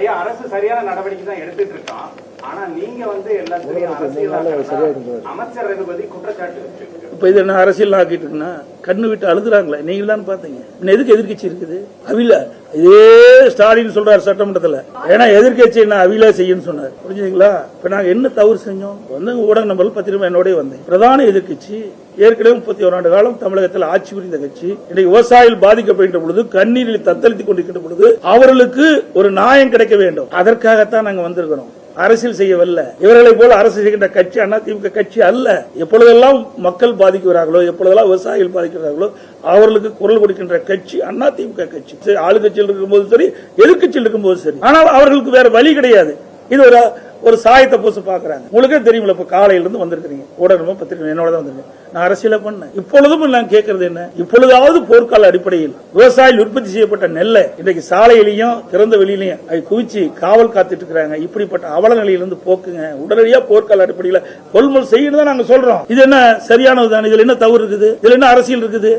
ஐயா அரசு சரியான நடவடிக்கை தான் எடுத்துட்டு இருக்கோம். ஆனா நீங்க எல்லாத்தையும் அமைச்சர் ரகுபதி குற்றச்சாட்டு வச்சிருக்கு. இப்ப இது என்ன அரசியல் ஆக்கிட்டு இருக்குன்னா கண்ணு விட்டு அழுதுறாங்களே, நீங்க தான் பாத்தீங்க. எதுக்கு எதிர்கட்சி இருக்குது? அவில இதே ஸ்டாலின் சொல்றாரு சட்டமன்றத்துல, ஏன்னா எதிர்கட்சி என்ன அவில செய்யும் சொன்னார். புரிஞ்சுங்களா? இப்ப நாங்க என்ன தவறு செஞ்சோம்? ஊடக நம்பர் பத்திரிகை என்னோட வந்தேன். பிரதான எதிர்கட்சி ஏற்கனவே 31 ஆண்டு காலம் தமிழகத்தில் ஆட்சி புரிந்த கட்சி. இன்றைக்கு விவசாயிகள் பாதிக்கப்படுகின்ற பொழுது, கண்ணீரில் தத்தளித்துக் கொண்டிருக்கின்ற பொழுது அவர்களுக்கு ஒரு நியாயம் கிடைக்க வேண்டும். அதற்காகத்தான் நாங்க வந்திருக்கிறோம். அரசியல் செய்யவில்லை. இவர்களை போல அரசு செய்கின்ற கட்சி அதிமுக கட்சி அல்ல. எப்பொழுதெல்லாம் மக்கள் பாதிக்கிறார்களோ, எப்பொழுதெல்லாம் விவசாயிகள் பாதிக்கிறார்களோ அவர்களுக்கு குரல் கொடுக்கின்ற கட்சி அதிமுக கட்சி. ஆளுங்கட்சியில் இருக்கும்போது சரி, எதிர்கட்சியில் இருக்கும்போது சரி. ஆனால் அவர்களுக்கு வேற வழி கிடையாது. இது ஒரு சாயத்தை பூச பாக்குறாங்க. உங்களுக்கே தெரியுமில்ல, இப்ப காலையில இருந்து வந்திருக்கீங்க, ஊடகமா பத்திரிகை என்னோட தான் வந்திருக்கேன். நான் அரசியல பண்ணேன். இப்பொழுதும் நான் கேட்கறது என்ன, இப்பொழுதாவது போர்க்கால அடிப்படையில் விவசாயிகள் உற்பத்தி செய்யப்பட்ட நெல்லை இன்றைக்கு சாலையிலையும் திறந்த வெளியிலையும் அதை குவிச்சு காவல் காத்துட்டு இருக்கிறாங்க. இப்படிப்பட்ட அவல நிலையிலிருந்து போக்குங்க. உடனடியா போர்க்கால அடிப்படையில் கொள்முதல் செய்யணும் தான் நாங்க சொல்றோம். இது என்ன சரியானதுதான்? இதுல என்ன தவறு இருக்குது? இதுல என்ன அரசியல் இருக்குது?